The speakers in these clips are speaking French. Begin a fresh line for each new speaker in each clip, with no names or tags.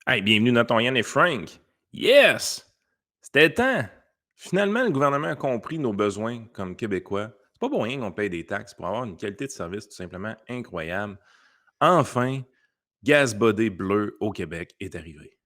Hey, bienvenue dans ton Yann et Frank. Yes! C'était le temps. Finalement, le gouvernement a compris nos besoins comme Québécois. C'est pas pour rien qu'on paye des taxes pour avoir une qualité de service tout simplement incroyable. Enfin, Gazbody bleu au Québec est arrivé.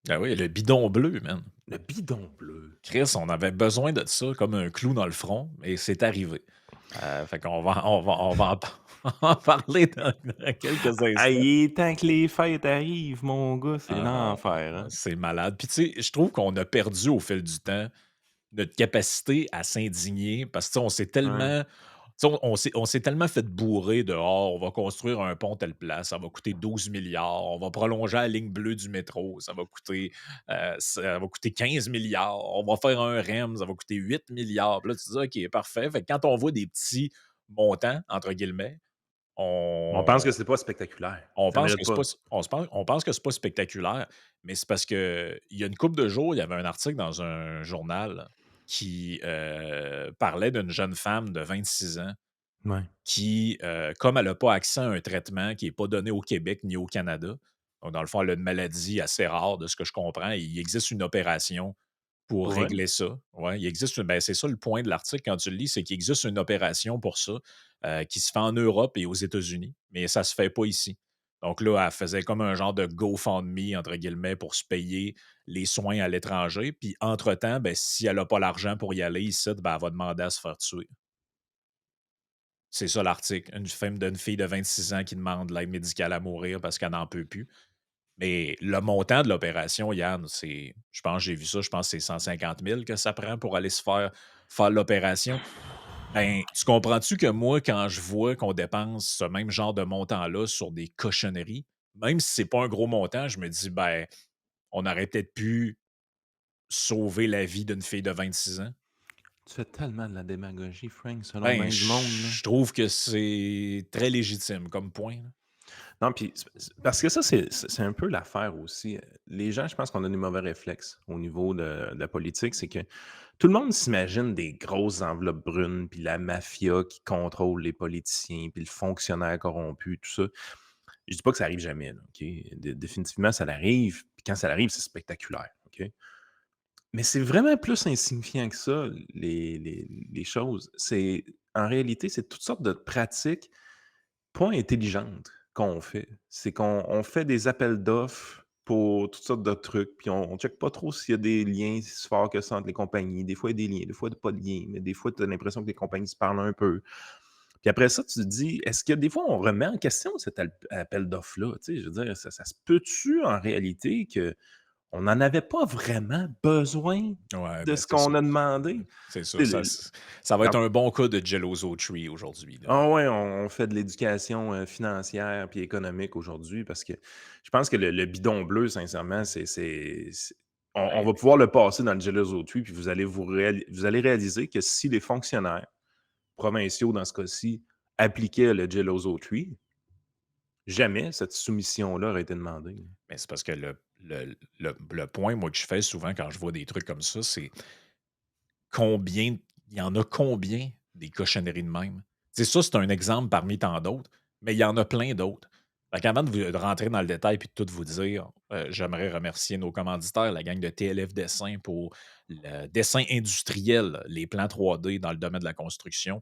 Ah oui, le bidon bleu, man.
Le bidon bleu.
Chris, on avait besoin de ça comme un clou dans le front et c'est arrivé. Fait qu'on va en parler dans quelques
Ah,
instants.
il est temps que les fêtes arrivent, mon gars, c'est
Ah,
l'enfer, hein?
c'est malade. Puis tu sais, je trouve qu'on a perdu au fil du temps notre capacité à s'indigner parce que tu sais, on s'est
Ouais.
tellement tu sais, on s'est tellement fait bourrer de: «Ah, on va construire un pont telle place, ça va coûter 12 milliards. On va prolonger la ligne bleue du métro, ça va coûter 15 milliards. On va faire un REM, ça va coûter 8 milliards. Puis là, tu dis: «OK, parfait». Fait que quand on voit des petits «montants» entre guillemets,
On pense
on
que c'est pas spectaculaire.
on
Ça
pense
mérite
que c'est
pas.
pas on pense que c'est pas spectaculaire, mais c'est parce que il y a une couple de jours, il y avait un article dans un journal qui, parlait d'une jeune femme de 26 ans
Ouais.
qui, comme elle a pas accès à un traitement qui est pas donné au Québec ni au Canada, donc dans le fond, elle a une maladie assez rare de ce que je comprends et il existe une opération pour
Pour vrai?
régler ça. Ouais, il existe ben, c'est ça le point de l'article quand tu le lis, c'est qu'il existe une opération pour ça, qui se fait en Europe et aux États-Unis, mais ça se fait pas ici. Donc là, elle faisait comme un genre de «GoFundMe» entre guillemets pour se payer les soins à l'étranger, puis entre-temps, ben, si elle a pas l'argent pour y aller ici, ben, elle va demander à se faire tuer. C'est ça l'article. D'une fille de 26 ans qui demande l'aide médicale à mourir parce qu'elle n'en peut plus. Mais le montant de l'opération, Yann, je pense, j'ai vu ça, je pense que c'est 150 000 que ça prend pour aller se faire l'opération. Ben, tu comprends-tu que moi, quand je vois qu'on dépense ce même genre de montant-là sur des cochonneries, même si c'est pas un gros montant, je me dis, ben, on aurait peut-être pu sauver la vie d'une fille de 26 ans.
Tu fais tellement de la démagogie, Frank, selon
Ben,
bien du monde, là.
je trouve que c'est très légitime comme point, là.
Non, puis parce que ça, c'est un peu l'affaire aussi. Les gens, je pense qu'on a des mauvais réflexes au niveau de la politique. C'est que tout le monde s'imagine des grosses enveloppes brunes, puis la mafia qui contrôle les politiciens, puis le fonctionnaire corrompu, tout ça. Je dis pas que ça arrive jamais, là, OK? Définitivement, ça arrive. Puis quand ça arrive, c'est spectaculaire, OK? Mais c'est vraiment plus insignifiant que ça, les choses. En réalité, c'est toutes sortes de pratiques pas intelligente qu'on fait. C'est qu'on fait des appels d'offres pour toutes sortes de trucs, puis on check pas trop s'il y a des liens si forts que ça entre les compagnies. Des fois, il y a des liens, des fois, il y a pas de liens, mais des fois, tu as l'impression que les compagnies se parlent un peu. Puis après ça, tu te dis, est-ce que des fois, on remet en question cet appel d'offres-là? Tu sais, je veux dire, ça se peut-tu en réalité qu'on n'en avait pas vraiment besoin
Ouais,
de
ben,
ce
c'est ça.
qu'on a demandé?
C'est ça.
Tu sais,
Ça va être un bon cas de Geloso Tree aujourd'hui, là.
ah ouais, on fait de l'éducation, financière puis économique aujourd'hui parce que je pense que le bidon bleu, sincèrement, c'est on
Ben,
va pouvoir le passer dans le Geloso Tree puis vous allez réaliser que si les fonctionnaires provinciaux, dans ce cas-ci, appliquaient le Geloso Tree, jamais cette soumission-là aurait été demandée.
mais c'est parce que le point, moi, que je fais souvent quand je vois des trucs comme ça, c'est combien il y en a combien des cochonneries de même? C'est ça, c'est un exemple parmi tant d'autres, mais il y en a plein d'autres. Fait qu'avant de rentrer dans le détail puis de tout vous dire, j'aimerais remercier nos commanditaires, la gang de TLF Dessin pour le dessin industriel, les plans 3D dans le domaine de la construction.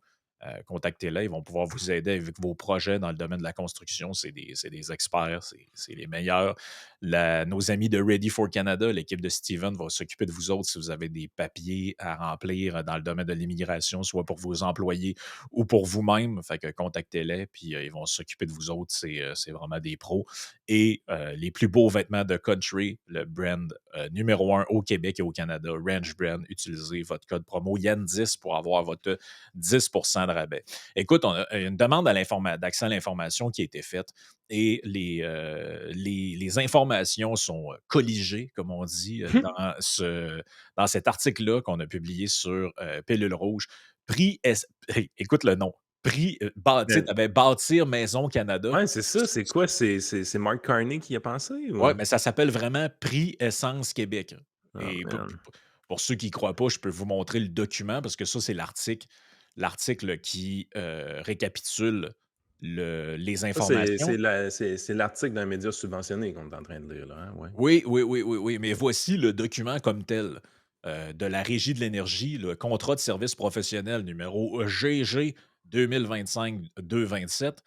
Contactez-les, ils vont pouvoir vous aider avec vos projets dans le domaine de la construction. C'est des experts, c'est les meilleurs. Nos amis de Ready for Canada, l'équipe de Steven, va s'occuper de vous autres si vous avez des papiers à remplir dans le domaine de l'immigration, soit pour vos employés ou pour vous-même. Fait que contactez-les, puis ils vont s'occuper de vous autres. C'est vraiment des pros. Et les plus beaux vêtements de country, le brand numéro 1 au Québec et au Canada, Ranch Brand. Utilisez votre code promo Yann10 pour avoir votre 10% de de rabais. Écoute, on a une demande d'accès à l'information qui a été faite et les informations sont colligées, comme on dit, dans cet article-là qu'on a publié sur Pilule Rouge. Prix, hey, écoute le nom, prix, tu sais,
Ben,
t'avais Bâtir Maison Canada.
ouais, c'est ça, c'est quoi? C'est Mark Carney qui y a pensé
Ouais,
ou?
mais ça s'appelle vraiment Prix Essence Québec.
Ah
Et
man.
pour ceux qui ne croient pas, je peux vous montrer le document parce que ça, c'est l'article qui récapitule les
Ça, c'est
informations.
c'est la c'est l'article d'un média subventionné qu'on est en train de lire là, hein? Ouais.
Oui, oui, oui, oui, oui, mais voici le document comme tel de la Régie de l'énergie, le contrat de service professionnel numéro GG 2025-227,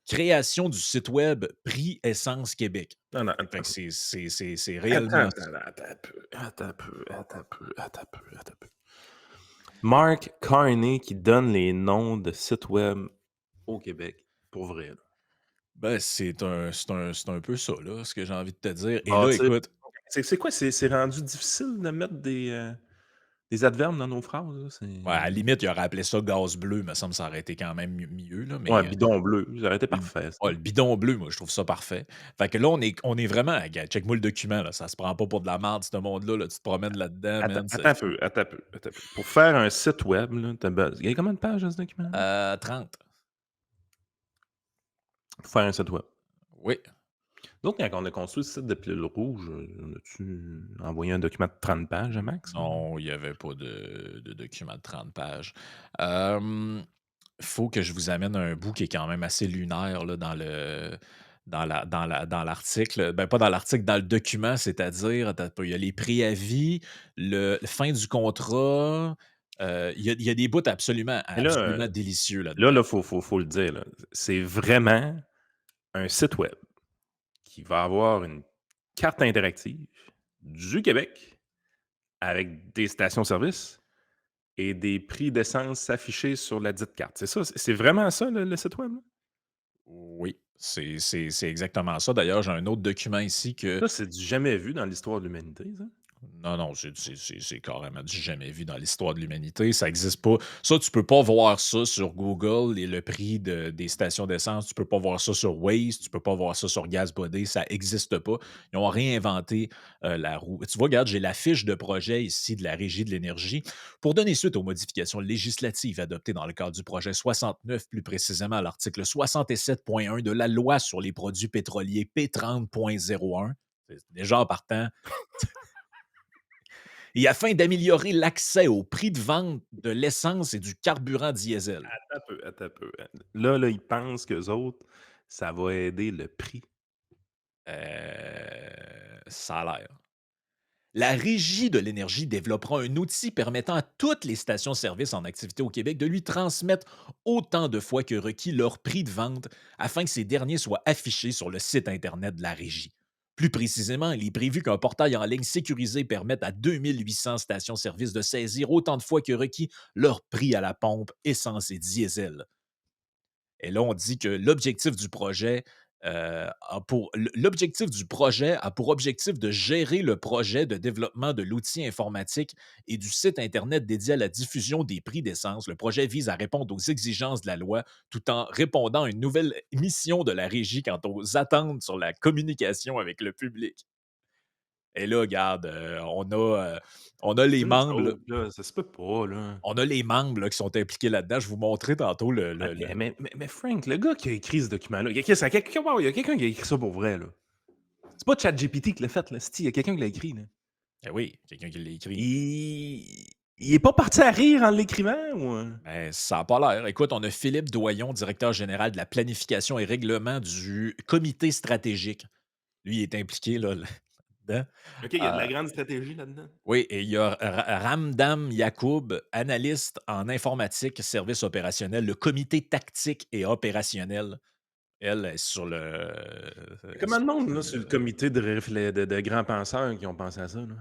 création du site web Prix Essence Québec.
Non, non,
Fait que c'est
attends,
réellement ça.
attends, attends un peu, attends un peu, attends un peu, attends un peu, attends un peu. Mark Carney qui donne les noms de sites web au Québec, pour vrai, là.
Ben, c'est un peu ça, là, ce que j'ai envie de te dire. Et là,
Bâtir
écoute,
c'est quoi? C'est rendu difficile de mettre des adverbes dans nos phrases, là?
ouais, à la
C'est
limite, il aurait appelé ça gaz bleu, me semble, ça aurait été quand même mieux, là,
ouais,
mais
bidon bleu, ça aurait été
le,
parfait ça.
ouais, le bidon bleu, moi, je trouve ça parfait. Fait que là, on est vraiment, regarde, check-moi le document, là, ça se prend pas pour de la merde, ce monde-là, là, tu te promènes là-dedans,
Attends
man, ça
attends un
finit.
peu, attends un peu, attends un peu. Pour faire un site web, là, tu il y a combien de pages dans ce document-là?
30.
Pour faire un site web.
Oui.
Nous autres, quand on a construit le site de Pilule Rouge, on a-tu envoyé un document de 30 pages à max, là?
Non, il y avait pas de document de 30 pages. Hem Faut que je vous amène un bout qui est quand même assez lunaire là, dans l'article. Ben, pas dans l'article, dans le document, c'est-à-dire, attends un peu, il y a les préavis, le fin du contrat, il y a des bouts
Mais là,
absolument délicieux
là,
là-dedans.
là, faut le dire, là, c'est vraiment un site web qui va avoir une carte interactive du Québec avec des stations-service et des prix d'essence affichés sur la dite carte. C'est ça? C'est vraiment ça le site web, là?
Oui, c'est exactement ça. D'ailleurs, j'ai un autre document ici que
Ça, c'est du jamais vu dans l'histoire de l'humanité, ça.
non, non, c'est carrément du jamais vu dans l'histoire de l'humanité. Ça existe pas. Ça, tu peux pas voir ça sur Google et le prix des stations d'essence. Tu peux pas voir ça sur Waze. Tu peux pas voir ça sur GasBuddy. Ça existe pas. Ils ont réinventé la roue. Tu vois, regarde, j'ai la fiche de projet ici de la Régie de l'énergie. Pour donner suite aux modifications législatives adoptées dans le cadre du projet 69, plus précisément à l'article 67.1 de la loi sur les produits pétroliers P30.01. C'est déjà en partant. Et afin d'améliorer l'accès au prix de vente de l'essence et du carburant diesel.
Attends un peu, attends un peu. Là, ils pensent qu'eux autres, ça va aider le prix.
Ça a l'air. La Régie de l'énergie développera un outil permettant à toutes les stations-service en activité au Québec de lui transmettre autant de fois que requis leur prix de vente afin que ces derniers soient affichés sur le site Internet de la Régie. Plus précisément, il est prévu qu'un portail en ligne sécurisé permette à 2800 stations-service de saisir autant de fois que requis leur prix à la pompe, essence et diesel. Et là, on dit que l'objectif du projet a pour objectif de gérer le projet de développement de l'outil informatique et du site Internet dédié à la diffusion des prix d'essence. Le projet vise à répondre aux exigences de la loi tout en répondant à une nouvelle mission de la régie quant aux attentes sur la communication avec le public. Et là, regarde, on a les
C'est une
membres, là,
joke, là, ça se peut pas, là.
qui sont impliqués là-dedans. Je vous montrais tantôt
Ah, mais Frank, le gars qui a écrit ce document-là, il y a quelqu'un quelque part, il y a quelqu'un qui a écrit ça pour vrai, là. C'est pas ChatGPT qui l'a fait, là, il y a quelqu'un qui l'a écrit, là.
Eh oui, quelqu'un qui l'a écrit.
Il est pas parti à rire en l'écrivant ou,
Ben, ça a pas l'air. Écoute, on a Philippe Doyon, directeur général de la planification et règlement du comité stratégique. Lui, il est impliqué là, là-dedans.
OK, il y a de
Euh,
la grande stratégie là-dedans?
oui, et il y a Ramdam Yacoub, analyste en informatique, service opérationnel, le comité tactique et opérationnel. Elle est sur
Il y a combien de monde, là, sur le comité de grands penseurs qui ont pensé à ça, là?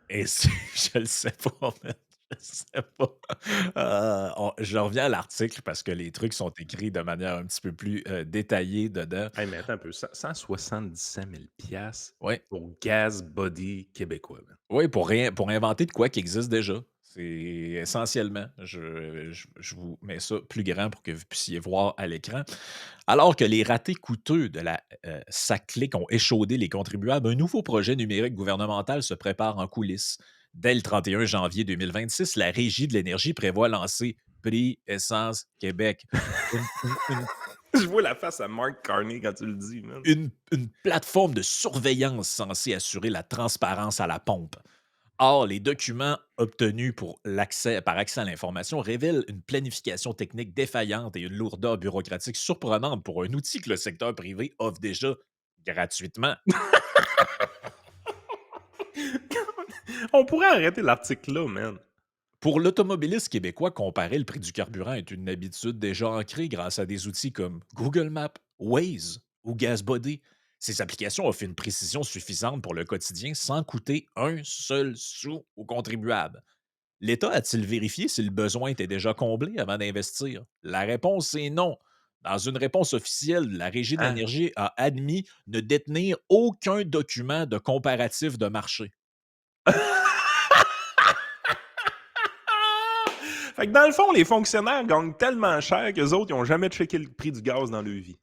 et je le sais pas, man. Je le sais pas. Je reviens à l'article parce que les trucs sont écrits de manière un petit peu plus détaillée dedans.
Hey, mais attends un peu, 177 000
Oui.
pour Gaz Body québécois, man.
Oui, pour inventer de quoi qui existe déjà. C'est essentiellement, je vous mets ça plus grand pour que vous puissiez voir à l'écran. Alors que les ratés coûteux de la SACLIC ont échaudé les contribuables, un nouveau projet numérique gouvernemental se prépare en coulisses. Dès le 31 janvier 2026, la Régie de l'énergie prévoit lancer Prix Essence Québec, une
Je vois la face à Mark Carney quand tu le dis, man.
une plateforme de surveillance censée assurer la transparence à la pompe. Or, les documents obtenus par accès à l'information révèlent une planification technique défaillante et une lourdeur bureaucratique surprenante pour un outil que le secteur privé offre déjà gratuitement.
On pourrait arrêter l'article là, man.
Pour l'automobiliste québécois, comparer le prix du carburant est une habitude déjà ancrée grâce à des outils comme Google Maps, Waze ou GasBuddy. Ces applications offrent une précision suffisante pour le quotidien sans coûter un seul sou aux contribuables. L'État a-t-il vérifié si le besoin était déjà comblé avant d'investir? La réponse est non. Dans une réponse officielle, la Régie de
Hein?
l'énergie a admis ne détenir aucun document de comparatif de marché.
Fait que dans le fond, les fonctionnaires gagnent tellement cher qu'eux autres, ils ont jamais checké le prix du gaz dans leur vie.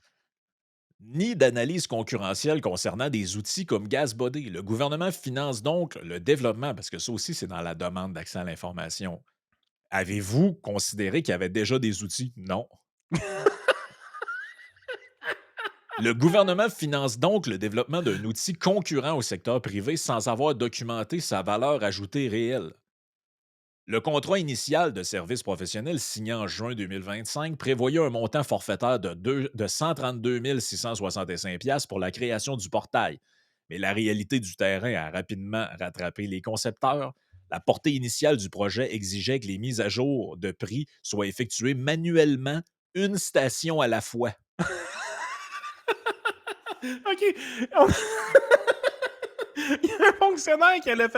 Ni d'analyse concurrentielle concernant des outils comme GasBuddy. Le gouvernement finance donc le développement, parce que ça aussi, c'est dans la demande d'accès à l'information. Avez-vous considéré qu'il y avait déjà des outils? Non. Le gouvernement finance donc le développement d'un outil concurrent au secteur privé sans avoir documenté sa valeur ajoutée réelle. Le contrat initial de service professionnel signé en juin 2025 prévoyait un montant forfaitaire de 132 665 pour la création du portail. Mais la réalité du terrain a rapidement rattrapé les concepteurs. La portée initiale du projet exigeait que les mises à jour de prix soient effectuées manuellement, une station à la fois.
OK. On Il y a un fonctionnaire qui allait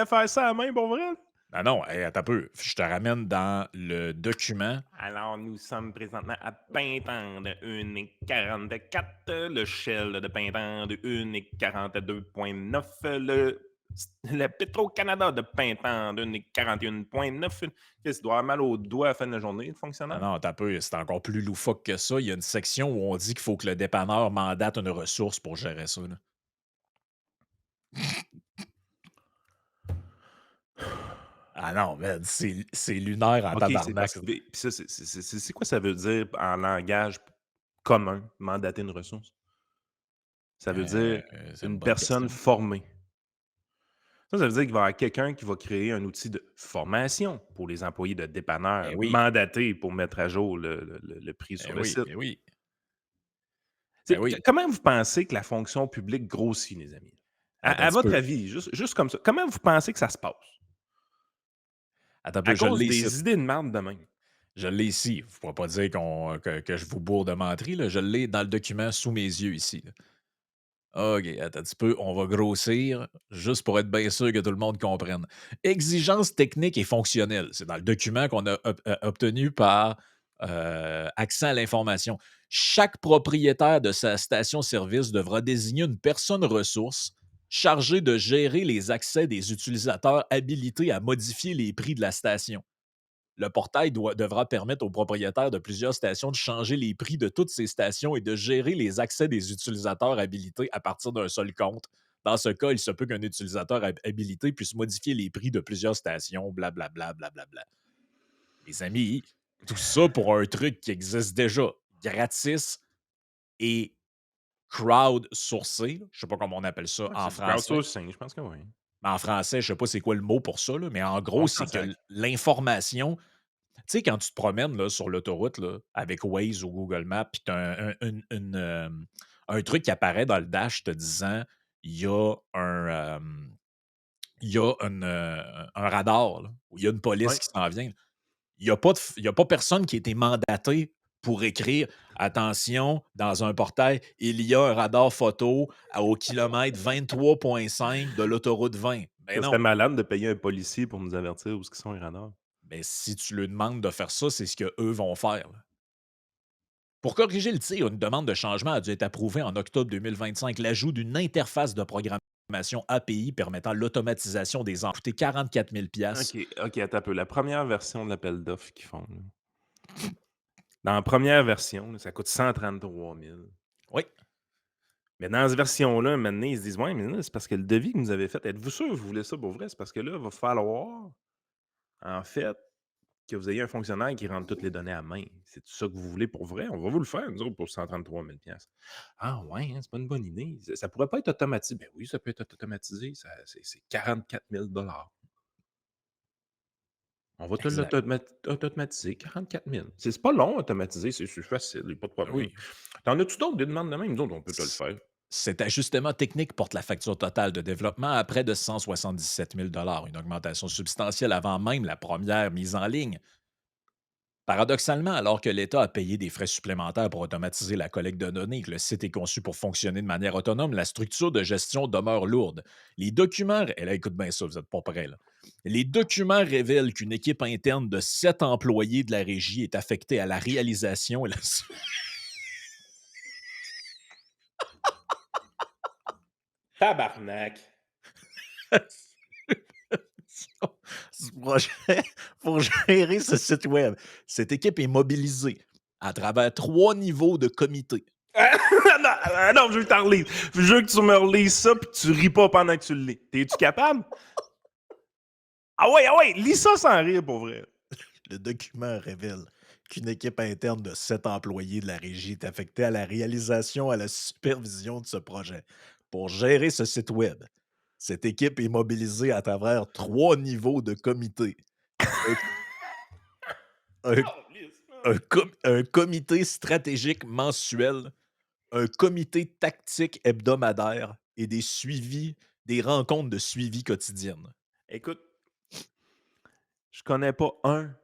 faire ça à main pour vrai?
Non, non, hey, attends un peu. Je te ramène dans le document.
Alors, nous sommes présentement à Pintendre, 1,44. Le Shell de Pintendre, 1,42,9. Le Petro-Canada de Pintendre, 1,41,9. Qu'est-ce qu'il doit avoir mal au doigt à la fin de la journée, le
Non,
fonctionnaire?
non, attends un peu, c'est encore plus loufoque que ça. Il y a une section où on dit qu'il faut que le dépanneur mandate une ressource pour gérer ça, là. Ah non, man, c'est lunaire en
OK, c'est
tabarnak,
parce
ça.
que puis ça, c'est quoi ça veut dire en langage commun, mandater une ressource? Ça veut dire
C'est une
une
bonne
personne
question.
formée. Ça veut dire qu'il va y avoir quelqu'un qui va créer un outil de formation pour les employés de dépanneurs
Eh oui,
mandatés pour mettre à jour le prix
eh
sur le
oui,
site.
eh oui,
Tu
eh
sais,
oui.
comment vous pensez que la fonction publique grossit, les amis?
Attends un
À
petit
votre
peu.
avis, juste comme ça, comment vous pensez que ça se passe?
Attends un
À
peu, je
cause
l'ai ici.
des idées de marde de même.
Je l'ai ici. Vous ne pourrez pas dire que je vous bourre de menterie, là. Je l'ai dans le document sous mes yeux ici, là. OK, attends un petit peu, on va grossir, juste pour être bien sûr que tout le monde comprenne. Exigences techniques et fonctionnelles. C'est dans le document qu'on a obtenu par accès à l'information. Chaque propriétaire de sa station-service devra désigner une personne ressource chargée de gérer les accès des utilisateurs habilités à modifier les prix de la station. Le portail devra permettre aux propriétaires de plusieurs stations de changer les prix de toutes ces stations et de gérer les accès des utilisateurs habilités à partir d'un seul compte. Dans ce cas, il se peut qu'un utilisateur habilité puisse modifier les prix de plusieurs stations, blablabla, blablabla. Les amis, tout ça pour un truc qui existe déjà, gratis et crowd-sourcé. Je sais pas comment on appelle ça
Ouais,
en
c'est du
français.
crowdsourcing, je pense que oui.
Mais en français, je sais pas c'est quoi le mot pour ça, là, mais en
On
gros,
s'en
c'est que
sac.
l'information. Tu sais, quand tu te promènes là, sur l'autoroute là, avec Waze ou Google Maps, puis tu as un truc qui apparaît dans le dash te disant il y a un radar, là, ou il y a une police
Oui.
qui s'en vient. Il y a pas personne qui a été mandaté pour écrire attention, dans un portail, il y a un radar photo au kilomètre 23,5 de l'autoroute 20. Ben
Ça serait
non.
malade de payer un policier pour nous avertir où ce qu'ils sont les radars.
Ben, si tu lui demandes de faire ça, c'est ce qu'eux vont faire, là. Pour corriger le tir, une demande de changement a dû être approuvée en octobre 2025. L'ajout d'une interface de programmation API permettant l'automatisation des coûté 44 000
OK, OK, attends un peu. La première version de l'appel d'offres qu'ils font, là, dans la première version, là, ça coûte 133 000.
Oui,
Mais dans cette version-là, un moment donné, ils se disent: «Ouais, mais là, c'est parce que le devis que vous nous avez fait, êtes-vous sûr que vous voulez ça pour vrai? C'est parce que là, il va falloir, en fait, que vous ayez un fonctionnaire qui rentre toutes les données à main. C'est ça que vous voulez pour vrai? On va vous le faire, nous autres, pour 133 000 piastres.» «Ah ouais, hein, c'est pas une bonne idée. Ça pourrait pas être automatisé.» «Ben oui, ça peut être automatisé. C'est 44 000. On va te
exact.
automatiser 44 000. C'est pas long, automatiser, c'est facile, il y a pas de
Ben
problème.
oui.
T'en as-tu d'autres des demandes de même? Nous autres, on peut te le
C
faire.»
Cet ajustement technique porte la facture totale de développement à près de 177 000, une augmentation substantielle avant même la première mise en ligne. Paradoxalement, alors que l'État a payé des frais supplémentaires pour automatiser la collecte de données et que le site est conçu pour fonctionner de manière autonome, la structure de gestion demeure lourde. Les documents, et là, écoute bien ça, vous n'êtes pas prêts, là. Les documents révèlent qu'une équipe interne de 7 employés de la régie est affectée à la réalisation et la
Tabarnak!
du projet pour gérer ce site web. Cette équipe est mobilisée à travers 3 niveaux de comité.
Non, non, je veux que tu relises. Je veux que tu me relises ça puis que tu ris pas pendant que tu le lis. T'es-tu capable? Ah ouais, lis ça sans rire pour vrai.
Le document révèle qu'une équipe interne de 7 employés de la régie est affectée à la réalisation et à la supervision de ce projet. Pour gérer ce site web, cette équipe est mobilisée à travers 3 niveaux de comité. Un, un-
Calisse,
un
man.
un comité stratégique mensuel, un comité tactique hebdomadaire et des rencontres de suivi quotidiennes.
Écoute, je connais pas un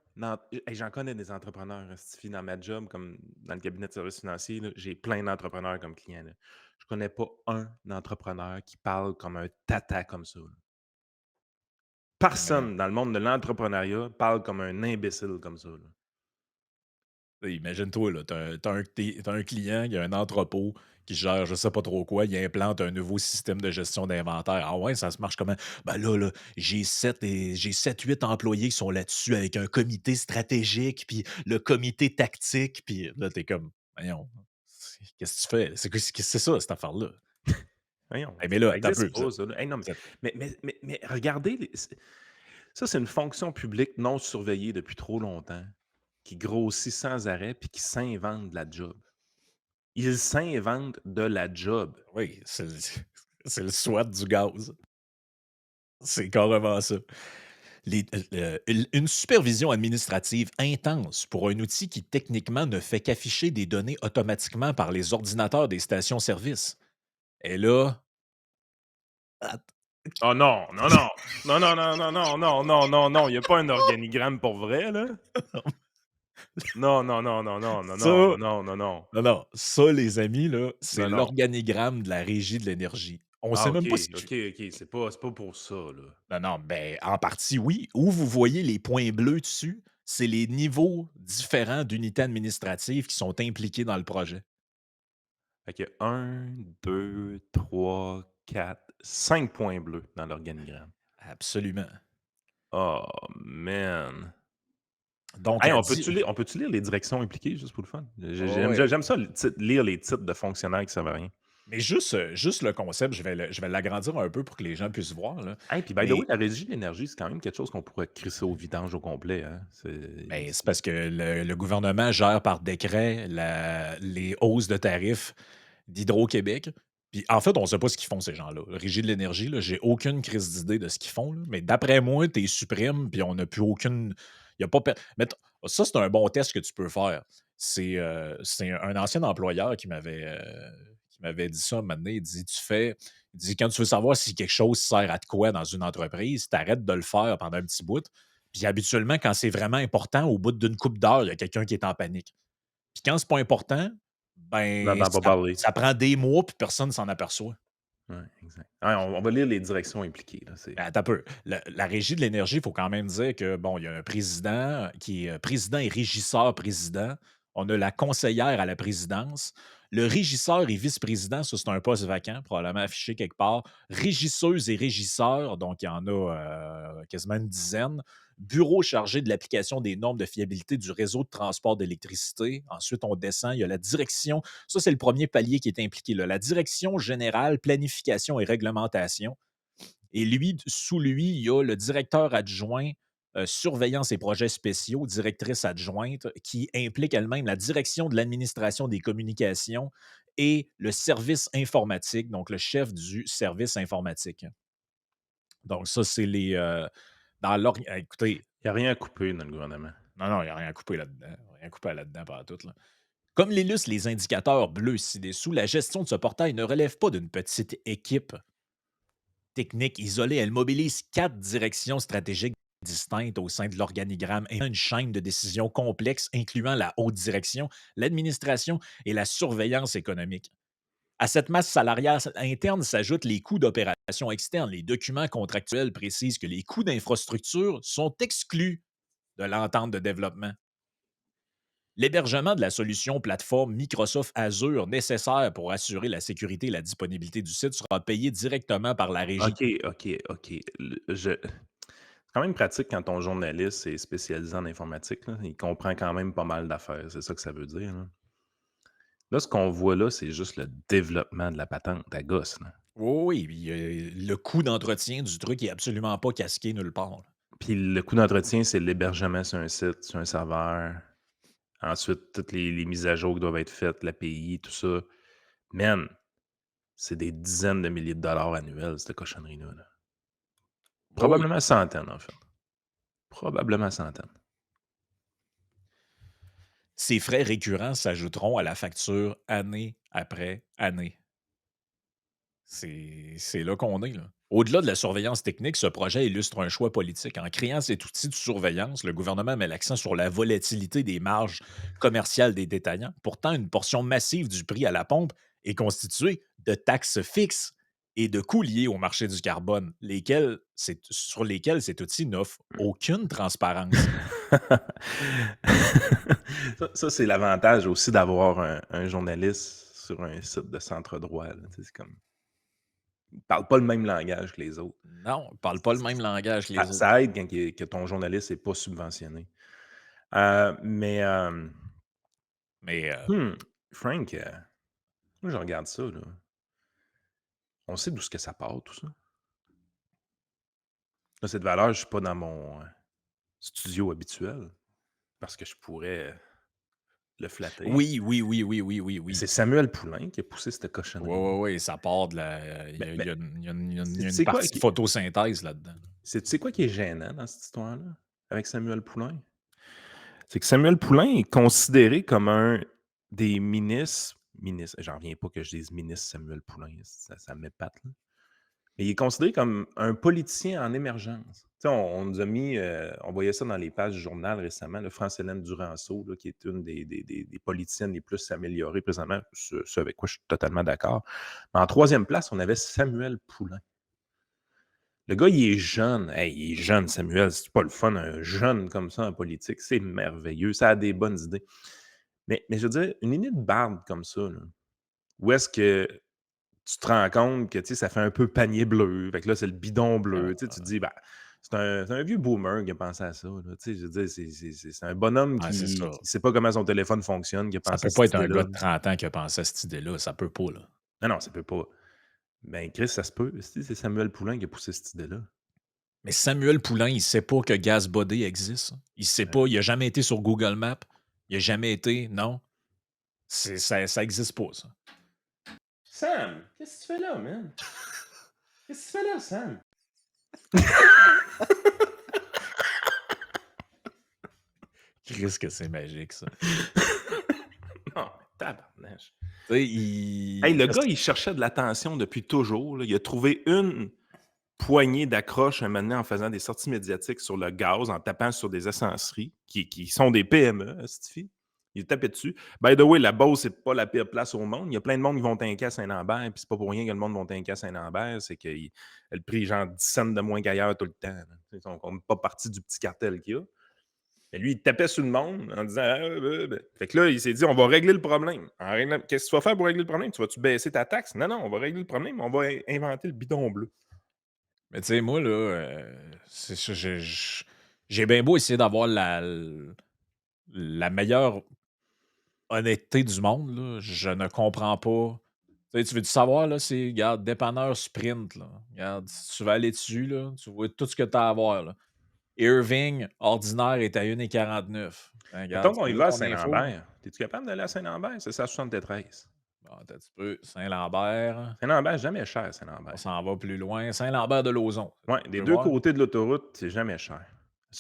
hey, j'en connais des entrepreneurs, esti, dans ma job, comme dans le cabinet de services financiers, là, j'ai plein d'entrepreneurs comme clients, là. Je connais pas un entrepreneur qui parle comme un tata comme ça, là.
Mais
Personne dans le monde de l'entrepreneuriat parle comme un imbécile comme ça, là.
imagine-toi, là, t'as un client, il y a un entrepôt qui gère je sais pas trop quoi, il implante un nouveau système de gestion d'inventaire. Ah ouais, ça se marche comment? Ben là, j'ai 7 8 employés qui sont là-dessus avec un comité stratégique, puis le comité tactique, puis là, t'es comme, voyons, qu'est-ce que tu fais? Qu'est-ce que c'est ça, cette affaire-là?
Voyons,
Eh, mais là,
ça
attends un
existe
peu,
pas ça, là. Hey, non,
vous êtes
mais regardez les ça, c'est une fonction publique non surveillée depuis trop longtemps, qui grossit sans arrêt puis qui s'invente de la job. Ils s'inventent de la job.
oui, c'est le SWAT du gaz. C'est carrément ça. Une supervision administrative intense pour un outil qui techniquement ne fait qu'afficher des données automatiquement par les ordinateurs des stations-service. Et là, att-
Oh non, non, non. Non, non, non, non, non, non, non, non, non, il y a pas un organigramme pour vrai, là? Non, non, non, non, non, non,
ça,
non, non, non, non, non.
non, non, ça, les amis, là, c'est
Non, non.
l'organigramme de la régie de l'énergie. On
Ah
sait
OK,
même pas ce qu'il fait.
OK, OK, c'est pas pour ça, là.
Non, non, ben, en partie, oui. Où vous voyez les points bleus dessus, c'est les niveaux différents d'unités administratives qui sont impliqués dans le projet.
Fait que 1, 2, 3, 4, 5 points bleus dans l'organigramme.
Absolument.
Oh man!
Donc,
Hey,
elle dit
on peut-tu lire les directions impliquées juste pour le fun?
ouais.
J'aime ça lire les titres de fonctionnaires qui servent à rien.
Mais juste le concept, je vais l'agrandir un peu pour que les gens puissent voir, là.
Hey, puis by the way,
Mais
la régie de l'énergie, c'est quand même quelque chose qu'on pourrait crisser au vidange au complet, hein?
c'est parce que le gouvernement gère par décret les hausses de tarifs d'Hydro-Québec. Puis, en fait, on ne sait pas ce qu'ils font, ces gens-là. La Régie de l'énergie, là, j'ai aucune crise d'idée de ce qu'ils font, là, mais d'après moi, tu es suprême, puis on n'a plus aucune il y a pas per ça, c'est un bon test que tu peux faire. C'est un ancien employeur qui m'avait dit ça un moment donné. Il dit: «Quand tu veux savoir si quelque chose sert à de quoi dans une entreprise, tu arrêtes de le faire pendant un petit bout, puis habituellement, quand c'est vraiment important, au bout d'une couple d'heures, il y a quelqu'un qui est en panique. Puis quand c'est pas important,
On
ben,
n'entend pas parler.
ça prend des mois, puis personne s'en aperçoit.»
Ouais, exact. Ouais, on va lire les directions impliquées, là, c'est
Ben, attends un peu. La Régie de l'énergie, il faut quand même dire que, bon, il y a un président qui est président et régisseur-président. On a la conseillère à la présidence. Le régisseur et vice-président, ça, c'est un poste vacant, probablement affiché quelque part. Régisseuse et régisseur, donc il y en a quasiment une dizaine. Bureau chargé de l'application des normes de fiabilité du réseau de transport d'électricité. Ensuite, on descend, il y a la direction. Ça, c'est le premier palier qui est impliqué là. La direction générale, planification et réglementation. Et lui, sous lui, il y a le directeur adjoint surveillance et projets spéciaux, directrice adjointe, qui implique elle-même la direction de l'administration des communications et le service informatique, donc le chef du service informatique. Donc, ça, c'est les. Écoutez,
Il n'y a rien à couper dans le gouvernement.
non, non, il n'y a rien à couper là-dedans. Rien à couper là-dedans par tout. Là. Comme l'illustrent les indicateurs bleus ci-dessous, la gestion de ce portail ne relève pas d'une petite équipe technique isolée. Elle mobilise 4 directions stratégiques distinctes au sein de l'organigramme et une chaîne de décision complexe incluant la haute direction, l'administration et la surveillance économique. À cette masse salariale interne s'ajoutent les coûts d'opération externe. Les documents contractuels précisent que les coûts d'infrastructure sont exclus de l'entente de développement. L'hébergement de la solution plateforme Microsoft Azure nécessaire pour assurer la sécurité et la disponibilité du site sera payé directement par la régie.
OK, OK, OK. C'est quand même pratique quand ton journaliste est spécialisé en informatique, là. Il comprend quand même pas mal d'affaires, c'est ça que ça veut dire, là. Là, ce qu'on voit là, c'est juste le développement de la patente à gosse, là.
Oui, oui, puis, le coût d'entretien du truc est absolument pas casqué nulle part, là.
Puis le coût d'entretien, c'est l'hébergement sur un site, sur un serveur. Ensuite, toutes les mises à jour qui doivent être faites, l'API, tout ça. Man, c'est des dizaines de milliers de dollars annuels, cette cochonnerie-là, là.
Oui, oui.
Probablement centaines, en fait. Probablement centaines.
Ces frais récurrents s'ajouteront à la facture année après année. C'est là qu'on est, là. Au-delà de la surveillance technique, ce projet illustre un choix politique. En créant cet outil de surveillance, le gouvernement met l'accent sur la volatilité des marges commerciales des détaillants. Pourtant, une portion massive du prix à la pompe est constituée de taxes fixes et de coûts liés au marché du carbone, sur lesquels cet outil n'offre aucune transparence.
Ça, c'est l'avantage aussi d'avoir un journaliste sur un site de centre droit, là. Tu sais, c'est comme ils parlent pas le même langage que les autres.
Non, on ne parle pas le même langage que
Ça
les autres.
ça aide quand que ton journaliste n'est pas subventionné. Mais,
Mais
Frank, moi, je regarde ça, là. On sait d'où ce que ça part, tout ça. Là, cette valeur, je suis pas dans mon, studio habituel parce que je pourrais, le flatter.
oui, oui, oui, oui, oui, oui,
C'est
oui.
Samuel Poulain qui a poussé cette
Oui,
cochonnerie-là.
oui, oui, ça part de la il y a il
Mais
y a une il y a une il y a une il
c'est
y a
tu
une
sais quoi
partie de
qui
photosynthèse là-dedans.
tu sais quoi qui est gênant dans cette histoire-là, avec Samuel Poulain? C'est que Samuel Poulain est considéré comme un des ministres, j'en reviens pas que je dise ministre Samuel Poulain, ça m'épate, là. Mais il est considéré comme un politicien en émergence. Tu sais, on nous a mis, on voyait ça dans les pages du journal récemment, le France-Hélène Duranceau, là, qui est une des politiciennes les plus améliorées présentement, ce avec quoi je suis totalement d'accord. Mais en troisième place, on avait Samuel Poulain. Le gars, il est jeune. Hey, il est jeune, Samuel. C'est pas le fun, un jeune comme ça en politique. C'est merveilleux. Ça a des bonnes idées. Mais je veux dire, une idée de barde comme ça, là, où est-ce que tu te rends compte que, tu sais, ça fait un peu panier bleu. Fait que là, c'est le bidon bleu. Tu sais, tu te dis, bah, c'est un vieux boomer qui a pensé à ça, là. Tu sais, je veux dire, c'est un bonhomme
Ouais, c'est
qui
ça.
sait pas comment son téléphone fonctionne, qui a
Ça
pensé à
peut pas
cette
être un gars
idée-là.
de 30 ans qui a pensé à cette idée-là, ça peut pas, là.
Non, non, ça peut pas. Ben, Chris, ça se peut. Si, c'est Samuel Poulain qui a poussé cette idée-là.
Mais Samuel Poulain, il sait pas que Gazbody existe. Il sait
Ouais.
pas, il a jamais été sur Google Maps. Il a jamais été non, ça existe pas ça.
Sam, qu'est-ce que tu fais là, man? Qu'est-ce que tu fais là, Sam?
Christ que c'est magique ça.
Non, mais tabarnache.
Tu sais,
Hey,
il
le gars, il cherchait de l'attention depuis toujours, là. Il a trouvé une poignée d'accroches un moment donné en faisant des sorties médiatiques sur le gaz, en tapant sur des essenceries qui sont des PME, esti. Il tapait dessus. By the way, la Beauce, c'est pas la pire place au monde. Il y a plein de monde qui vont tanker à Saint-Lambert, puis c'est pas pour rien que le monde va tanker à Saint-Lambert, c'est que le prix genre 10 cents de moins qu'ailleurs tout le temps, là. Tu sais, on n'est pas parti du petit cartel qu'il y a. Mais lui, il tapait sur le monde en disant: Fait que là, il s'est dit: «On va régler le problème. En réglant qu'est-ce que tu vas faire pour régler le problème? Tu vas-tu baisser ta taxe? Non, non, on va régler le problème, on va inventer le bidon bleu».
Mais tu sais, moi, là, c'est ça, j'ai bien beau essayer d'avoir la meilleure honnêteté du monde, là, je ne comprends pas. Tu sais, tu veux-tu savoir, là, c'est, regarde, dépanneur Sprint, là. Regarde, si tu vas aller dessus, là, tu vois tout ce que tu as à voir, là. Irving, ordinaire, est à 1,49. Ben, regarde,
Mettons qu'on
tu
y
veux
va à
ton info?
Saint-Lambert. Es-tu capable d'aller à Saint-Lambert? C'est ça 73.
Bon, attends un petit peu. Saint-Lambert,
Saint-Lambert, jamais cher,
on
Saint-Lambert.
s'en va plus loin. Saint-Lambert de Lauzon.
Ouais,
Tu
des
veux
2
voir?
côtés de l'autoroute, c'est jamais cher.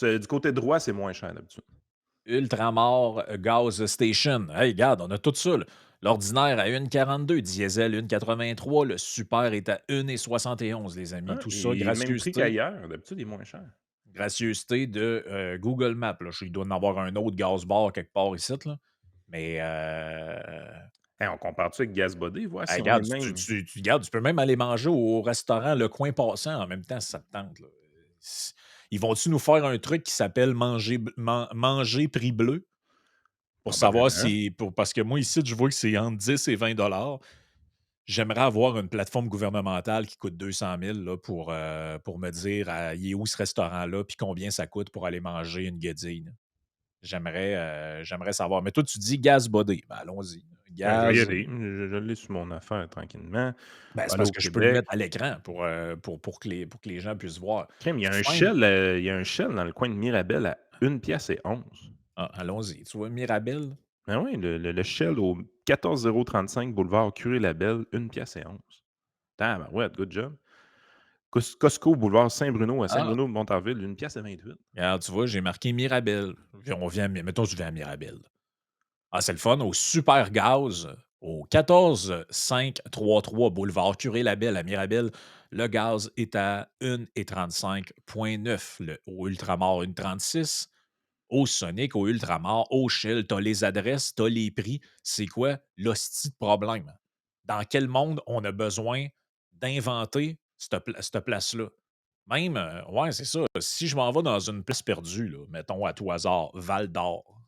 Du côté droit, c'est moins cher d'habitude.
Ultramar Gas Station. Hey, regarde, on a tout ça, là. L'ordinaire à 1,42, diesel 1,83, le super est à 1,71, les amis.
Ah,
Tout ça,
il est le même prix
gracieuseté,
qu'ailleurs. D'habitude, il est moins cher.
gracieuseté de Google Maps. Là. Il doit en avoir un autre gaz bar quelque part ici. Là. Mais
Hey, on compare ça avec Gasbody, voir
hey,
si on est
regarde,
même.
regarde, tu peux même aller manger au restaurant Le Coin Passant en même temps si ça te tente. Là. Ils vont-tu nous faire un truc qui s'appelle manger prix bleu? Pour savoir
Probablement.
si parce que moi, ici, je vois que c'est entre 10 et 20. J'aimerais avoir une plateforme gouvernementale qui coûte 200 000 là, pour me dire, il est où ce restaurant-là, puis combien ça coûte pour aller manger une guédille. J'aimerais savoir. Mais toi, tu dis gaz body. Ben, allons-y.
Ben, je vais y
Gaz.
aller. Je l'ai sur mon affaire tranquillement.
Ben, c'est
Aller
parce
au
que je peux le
Québec.
mettre à l'écran pour que les gens puissent voir.
Crème,
Simple.
il y a un Shell dans le coin de Mirabel à 1,11 $.
Ah, allons-y. Tu vois, Mirabelle?
Ah oui, le Shell au 14035 boulevard Curé-Labelle, 1,11 $. Ouais, good job. Costco, boulevard Saint-Bruno, à
Ah,
Saint-Bruno-de-Montarville, 1,28 $.
regarde, tu vois, j'ai marqué Mirabelle. Puis on vient, mettons, je vais à Mirabelle. Ah, c'est le fun, au Super Gaz, au 14533 boulevard Curé-Labelle à Mirabel, le gaz est à 1,35,9. Au Ultramar, 1,36. Au Sonic, au Ultramar, au Shell, tu as les adresses, tu as les prix. C'est quoi l'hostie de problème? Dans quel monde on a besoin d'inventer cette place-là? Même, ouais, c'est ça. Si je m'en vais dans une place perdue, là, mettons à tout hasard, Val d'Or,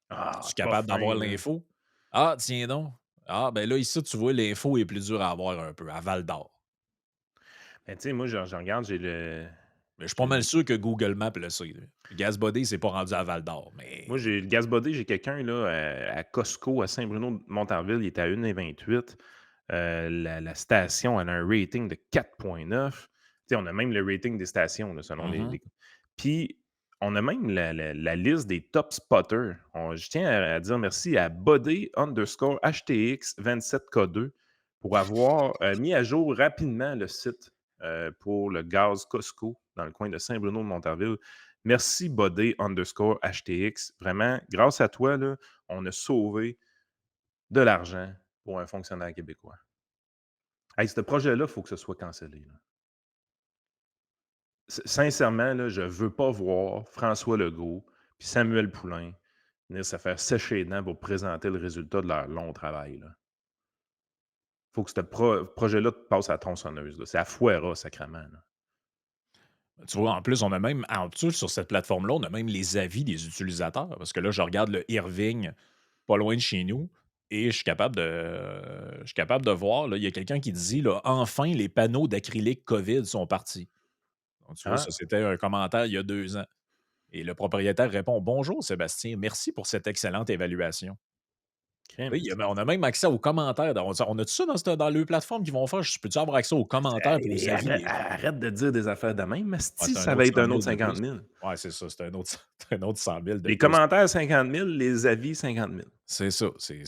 Ah,
es-tu
pas
capable d'avoir
fin, là.
l'info? Ah, tiens donc. Ah, ben là, ici, tu vois, l'info est plus dure à avoir un peu, à Val d'Or.
Ben, tu sais, moi, je regarde,
Mais je suis pas
j'ai
mal
le
sûr que Google Maps le sait. Là. Gasbody, c'est pas rendu à Val d'Or,
moi,
mais.
j'ai le Gasbody, j'ai quelqu'un, là, à Costco, à Saint-Bruno-de-Montarville, il est à 1,28 $. La station, elle a un rating de 4,9. Tu sais, on a même le rating des stations, là, selon
Mhm.
puis on a même la liste des top spotters. Je tiens à dire merci à body_HTX27K2 pour avoir, mis à jour rapidement le site, pour le gaz Costco dans le coin de Saint-Bruno-de-Montarville. Merci body_HTX. Vraiment, grâce à toi, là, on a sauvé de l'argent pour un fonctionnaire québécois. Hey, ce projet-là, il faut que ce soit cancellé, là. Sincèrement, là, je ne veux pas voir François Legault puis Samuel Poulain venir se faire sécher les dents pour présenter le résultat de leur long travail, là. Faut que ce projet-là passe à la tronçonneuse, là. C'est à Fouera, sacrément, là.
Tu vois, en plus, on a même, en dessous, sur cette plateforme-là, on a même les avis des utilisateurs. Parce que là, je regarde le Irving pas loin de chez nous et je suis capable de voir, là, il y a quelqu'un qui dit, là, enfin, les panneaux d'acrylique COVID sont partis. Donc, tu vois, ça,
Ah,
c'était un commentaire il y a 2 ans. Et le propriétaire répond: «Bonjour Sébastien, merci pour cette excellente évaluation».
crime.
Oui, on a même accès aux commentaires. On a tout ça dans le plateforme qu'ils vont faire. Je peux-tu avoir accès aux commentaires et aux
Hey,
avis des gens?
arrête de dire des affaires de même,
Ouais,
asti,
c'est un
ça va
autre
être
cent
un autre
mille de
50
plus.
000.
Ouais, c'est ça, c'est un autre c'est un autre 100 000 de
Les
plus.
commentaires 50 000, les avis 50 000.
C'est ça, c'est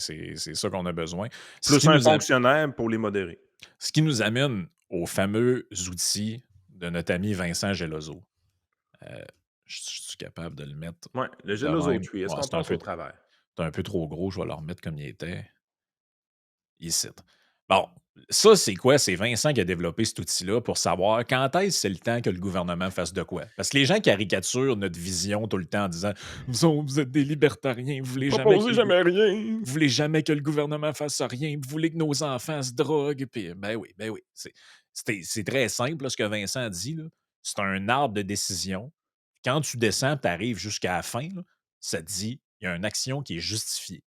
ça qu'on a besoin. Ce
Plus
qui
un
nous a
fonctionnaire pour les modérer.
ce qui nous amène aux fameux outils de notre ami Vincent Geloso. Heu, je suis capable de le mettre
Ouais, le
de
Geloso
même?
Tree, est-ce
Ouais,
qu'on passe au travers?
c'est un peu trop gros, je vais le remettre comme il était. Ici. Bon, ça, c'est quoi? C'est Vincent qui a développé cet outil-là pour savoir quand est-ce que c'est le temps que le gouvernement fasse de quoi. Parce que les gens caricaturent notre vision tout le temps en disant vous êtes des libertariens,
Proposez jamais rien.
vous voulez jamais que le gouvernement fasse rien, vous voulez que nos enfants se droguent. Puis, ben oui. C'est très simple là, ce que Vincent dit. Là. C'est un arbre de décision Quand tu descends, tu arrives jusqu'à la fin, là, ça te dit, il y a une action qui est justifiée.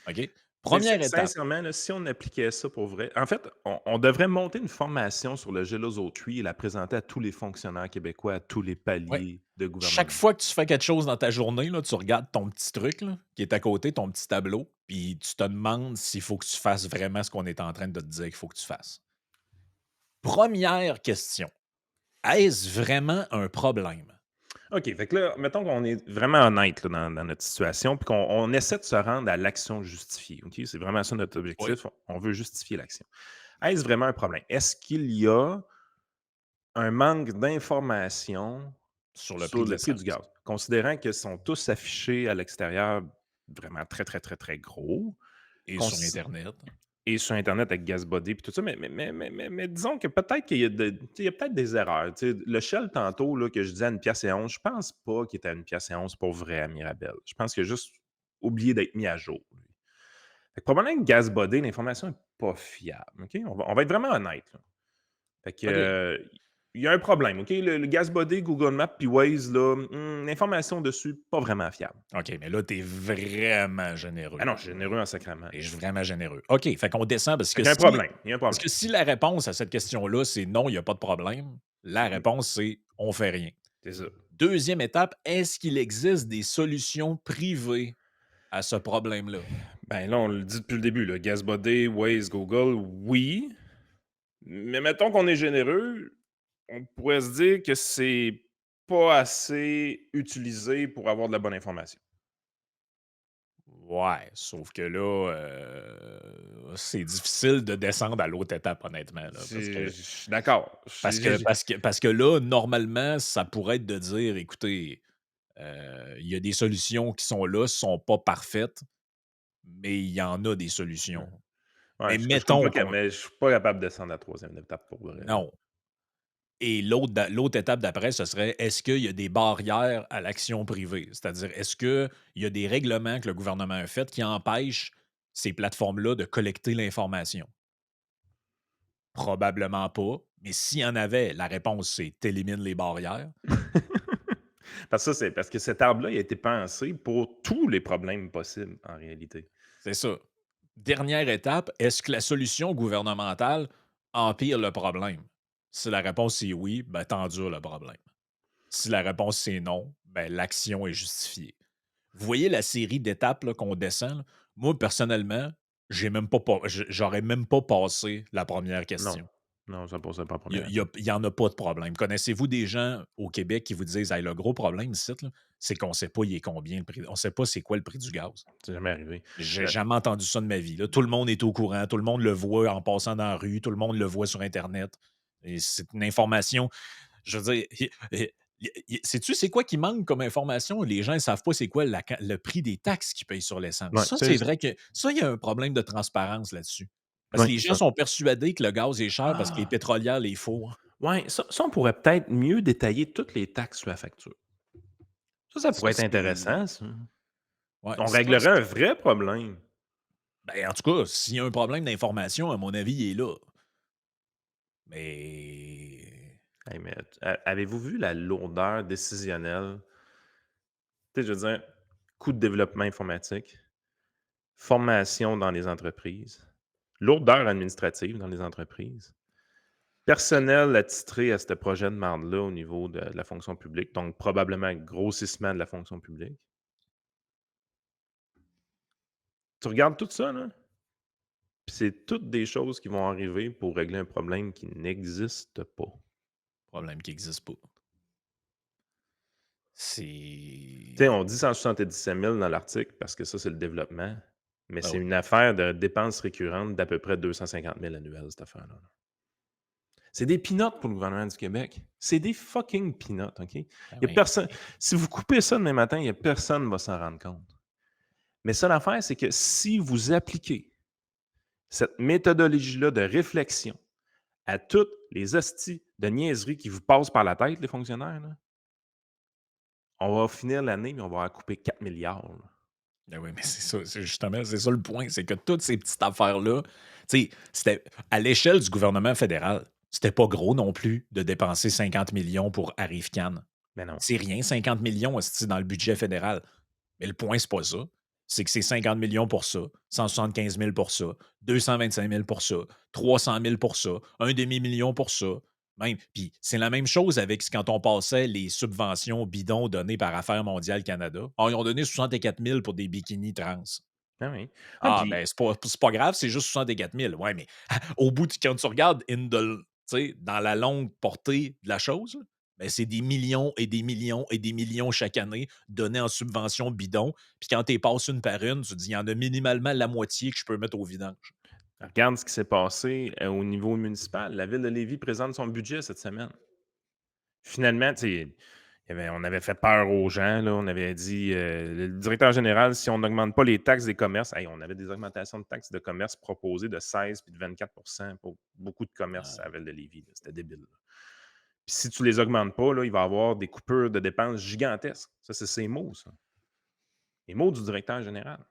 OK?
Tu sais,
Première étape.
sincèrement, là, si on appliquait ça pour vrai en fait, on devrait monter une formation sur le Geloso Tree et la présenter à tous les fonctionnaires québécois, à tous les
Ouais.
paliers de
Chaque
gouvernement.
fois que tu fais quelque chose dans ta journée, là, tu regardes ton petit truc là, qui est à côté, ton petit tableau, puis tu te demandes s'il faut que tu fasses vraiment ce qu'on est en train de te dire qu'il faut que tu fasses. Première question. Est-ce vraiment un problème?
OK, fait que là, mettons qu'on est vraiment honnête là, dans notre situation, puis qu'on essaie de se rendre à l'action justifiée. OK? C'est vraiment ça notre
Oui.
objectif. On veut justifier l'action. Est-ce vraiment un problème? Est-ce qu'il y a un manque d'information
Sur le prix
sur
de
le prix du
l'essence.
gaz? Considérant qu'ils sont tous affichés à l'extérieur vraiment très, très, très, très gros.
Et sur internet.
Et sur internet avec Gasbody puis tout ça, mais disons que peut-être qu'il y a il y a peut-être des erreurs. Tu sais, le Shell tantôt là, que je disais à 1,11 $, je pense pas qu'il était à 1,11 $ pour vrai à Mirabel. Je pense qu'il a juste oublié d'être mis à jour, lui. Fait que probablement que Gasbody, l'information est pas fiable, OK? On va être vraiment honnête, là. Fait que,
OK.
il y a un problème, OK? Le Gasbody, Google Maps puis Waze là, l'information dessus, pas vraiment fiable.
OK, mais là, tu es vraiment
Ah
généreux.
non, je suis généreux en sacrament.
Tu es vraiment généreux. OK, fait qu'on descend
Fait qu'il y a un problème, il y a un
parce
problème.
que si la réponse à cette question-là, c'est non, il y a pas de problème, la
Mmh,
réponse, c'est on fait rien.
c'est ça.
Deuxième étape, est-ce qu'il existe des solutions privées à ce problème-là?
Ben là, on le dit depuis le début, là, Gasbody, Waze, Google, oui. Mais mettons qu'on est généreux, on pourrait se dire que c'est pas assez utilisé pour avoir de la bonne information.
Ouais, sauf que là, c'est difficile de descendre à l'autre étape, honnêtement, là,
Je suis d'accord.
parce que là, normalement, ça pourrait être de dire: «Écoutez, il y a des solutions qui sont là, sont pas parfaites, mais il y en a des solutions».
Ouais,
Mais
je comprends
mettons qu'on
mais je suis pas capable de descendre à la 3e étape pour vrai, là.
non. Et l'autre étape d'après, ce serait: est-ce qu'il y a des barrières à l'action privée? C'est-à-dire, est-ce qu'il y a des règlements que le gouvernement a faits qui empêchent ces plateformes-là de collecter l'information? Probablement pas, mais s'il y en avait, la réponse, c'est: tu les barrières.
Parce que cet arbre-là, il a été pensé pour tous les problèmes possibles, en réalité.
C'est ça. Dernière étape, est-ce que la solution gouvernementale empire le problème? Si la réponse est oui, ben, t'endures le problème. Si la réponse c'est non, ben, l'action est justifiée. Vous voyez la série d'étapes là, qu'on descend? Là? Moi, personnellement, j'aurais même pas passé la première
Non.
question.
Non, ça posait pas la
Il
première étape.
y en a pas de problème. Connaissez-vous des gens au Québec qui vous disent: «Hey, le gros problème ici, là, c'est qu'on sait pas il est combien le prix, on sait pas c'est quoi le prix du gaz».
C'est jamais arrivé.
J'ai
Heu,
jamais entendu ça de ma vie, là. Tout le monde est au courant, tout le monde le voit en passant dans la rue, tout le monde le voit sur internet et c'est une information, je veux dire, sais-tu c'est quoi qui manque comme information? Les gens ne savent pas c'est quoi le prix des taxes qu'ils payent sur l'essence.
ouais,
Ça, c'est vrai que ça, il y a un problème de transparence là-dessus. Parce que
ouais,
les gens
ça.
sont persuadés que le gaz est cher parce que les
Ah!
pétrolières les fourrent.
Ouais, ça, on pourrait peut-être mieux détailler toutes les taxes sur la facture. Ça
Ça,
pourrait être
c'est
intéressant, ça.
ouais,
On
ça,
réglerait un vrai problème.
ben, en tout cas, s'il y a un problème d'information, à mon avis, il est là. Mais
Hey, mais avez-vous vu la lourdeur décisionnelle? Tu sais, je veux dire, coût de développement informatique, formation dans les entreprises, lourdeur administrative dans les entreprises, personnel attitré à ce projet de marde-là au niveau de la fonction publique, donc probablement grossissement de la fonction publique. Tu regardes tout ça, là, puis c'est toutes des choses qui vont arriver pour régler un problème qui n'existe pas.
problème qui n'existe pas.
Tu sais,
C'est
on dit 177 000 dans l'article parce que ça, c'est le développement, mais
ben
c'est
oui,
une affaire de dépenses récurrentes d'à peu près 250 000 annuelles, cette affaire-là. C'est des peanuts pour le gouvernement du Québec. C'est des fucking peanuts, OK? Il
ben
y a
oui.
personne si vous coupez ça demain matin, il y a personne qui va s'en rendre compte. Mais ça, l'affaire, c'est que si vous appliquez cette méthodologie-là de réflexion à toutes les hosties de niaiseries qui vous passent par la tête, les fonctionnaires, là, on va finir l'année, mais on va en couper 4 milliards.
Ben oui, mais c'est ça, c'est ça le point, c'est que toutes ces petites affaires-là, tu sais, c'était à l'échelle du gouvernement fédéral, c'était pas gros non plus de dépenser 50 millions pour Arrive-Can.
Mais non.
C'est rien, 50 millions hostie, dans le budget fédéral. Mais le point, c'est pas ça. C'est que c'est 50 millions pour ça, 175 000 pour ça, 225 000 pour ça, 300 000 pour ça, un demi-million pour ça. Même. Puis c'est la même chose avec quand on passait les subventions bidons données par Affaires mondiales Canada. Ah, ils ont donné 64 000 pour des bikinis trans.
Ah oui. Ah,
Ah,
puis
ben, c'est pas grave, c'est juste 64 000. Ouais, mais au bout de quand tu regardes tu sais, dans la longue portée de la chose, là, ben, c'est des millions et des millions et des millions chaque année donnés en subventions bidon. Puis quand tu passes une par une, tu te dis, il y en a minimalement la moitié que je peux mettre au vidange.
regarde ce qui s'est passé, au niveau municipal. La ville de Lévis présente son budget cette semaine. Finalement, tu sais, on avait fait peur aux gens, là. On avait dit, le directeur général, si on n'augmente pas les taxes des commerces, hey, on avait des augmentations de taxes de commerce proposées de 16 puis de 24 pour beaucoup de commerces à la ville de Lévis, là. C'était débile, là. Puis si tu les augmentes pas, là, il va y avoir des coupures de dépenses gigantesques. Ça, c'est ses mots, ça. Les mots du directeur général.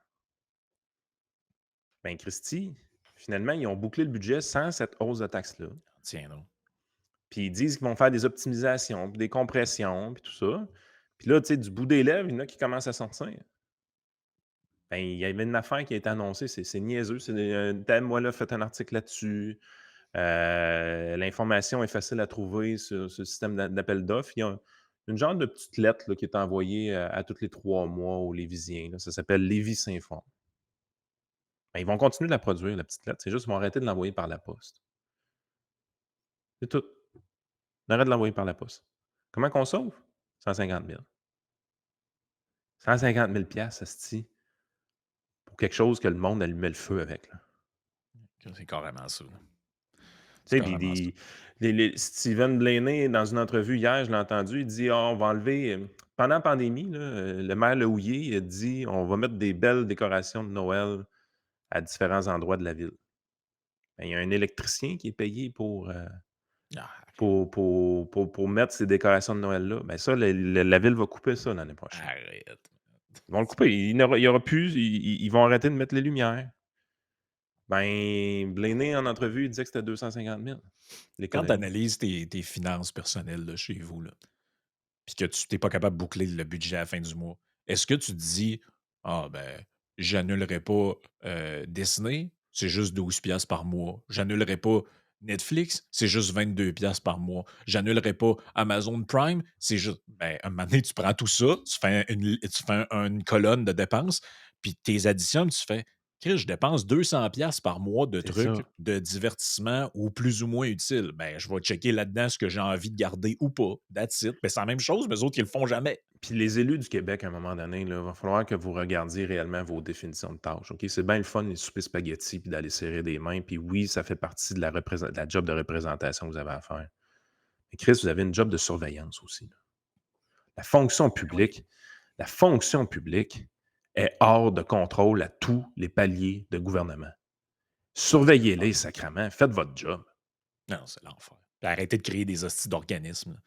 Ben, Christy, finalement, ils ont bouclé le budget sans cette hausse de taxes-là.
Tiens, non.
Puis ils disent qu'ils vont faire des optimisations, puis des compressions, puis tout ça. Puis là, tu sais, du bout des lèvres, il y en a qui commencent à sortir. Ben, il y avait une affaire qui a été annoncée, c'est niaiseux. C'est moi là, faites un article là-dessus. L'information est facile à trouver sur ce système d'appel d'offres. Il y a une genre de petite lettre là, qui est envoyée à tous les 3 mois aux Lévisiens, là. Ça s'appelle Lévis s'informe. Ben, ils vont continuer de la produire, la petite lettre. C'est juste qu'ils vont arrêter de l'envoyer par la poste. C'est tout. On arrête de l'envoyer par la poste. Comment qu'on sauve? 150 000. 150 000 asti, pour quelque chose que le monde allumait le feu avec, là.
C'est carrément ça, là.
Tu
C'est
sais,
carrément ça.
Steven Blaney, dans une entrevue hier, je l'ai entendu, il dit: «Ah, on va enlever» pendant la pandémie, là, le maire Lehouillier, il a dit: «On va mettre des belles décorations de Noël à différents endroits de la ville». Ben, il y a un électricien qui est payé
Ah, arrête.
pour mettre ces décorations de Noël-là. Ben ça, la ville va couper ça l'année prochaine.
Arrête.
Ils vont le couper. Il y aura plus ils vont arrêter de mettre les lumières. Ben, Blaney, en entrevue, il disait que c'était 250 000
Quand tu
l'économie.
analyses tes finances personnelles là, chez vous, là, puis que tu n'es pas capable de boucler le budget à la fin du mois, est-ce que tu te dis: «Ah ben, j'annulerai pas, Disney, c'est juste 12 piastres par mois. J'annulerai pas Netflix, c'est juste 22 piastres par mois. J'annulerai pas Amazon Prime, c'est juste» ben, un moment donné, tu prends tout ça, une colonne de dépenses, puis tes additions, tu fais: «Christ, je dépense 200 piastres par mois de
C'est ça.
trucs de divertissement ou plus ou moins utiles. Ben, je vais checker là-dedans ce que j'ai envie de garder ou pas. That's it». Ben, c'est la même chose, mais eux autres, ils le font jamais.
Puis les élus du Québec, à un moment donné, il va falloir que vous regardiez réellement vos définitions de tâches, OK? C'est bien le fun, les soupers spaghettis, puis d'aller serrer des mains, puis oui, ça fait partie de la job de représentation que vous avez à faire. Mais Chris, vous avez une job de surveillance aussi, là. La fonction
Ben oui.
publique la fonction publique est hors de contrôle à tous les paliers de gouvernement.
Non, c'est
Surveillez-les, sacrement, faites votre job.
non, c'est l'enfer. Puis arrêtez de créer des hosties d'organismes, là.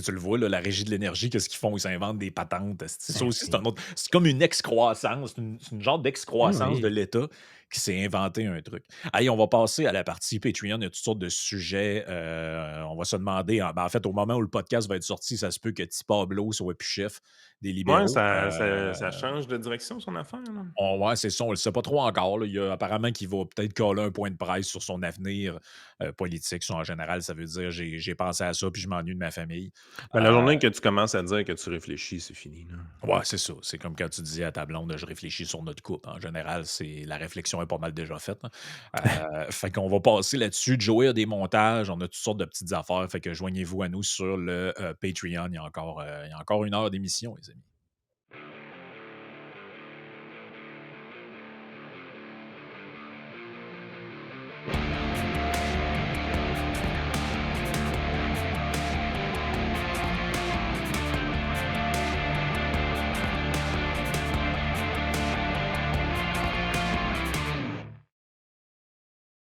Tu le vois, là, la Régie de l'énergie, qu'est-ce qu'ils font? Ils s'inventent des patentes, esti. Ça
Ben
aussi, c'est un
oui.
autre c'est comme une excroissance, c'est une genre
Ben
d'excroissance de
oui.
l'État qui s'est inventé un truc. Allez, on va passer à la partie Patreon. Il y a toutes sortes de sujets. On va se demander, en fait, au moment où le podcast va être sorti, ça se peut que Ti Pablo soit plus chef des
Ouais,
libéraux.
ça change de direction, son affaire, là.
Ouais, c'est ça, on le sait pas trop encore, là. Il y a apparemment qu'il va peut-être coller un point de presse sur son avenir, politique. Ça, en général, ça veut dire: «J'ai pensé à ça, puis je m'ennuie de ma famille».
Ben, la
Heu,
journée que tu commences à dire que tu réfléchis, c'est fini, là.
ouais, c'est ça. C'est comme quand tu disais à ta blonde: «Je réfléchis sur notre couple». En général, c'est la réflexion est pas mal déjà faite, hein. Fait qu'on va passer là-dessus. Joey a des montages, on a toutes sortes de petites affaires, fait que joignez-vous à nous sur le, Patreon. Il y a encore 1 heure d'émission, les amis.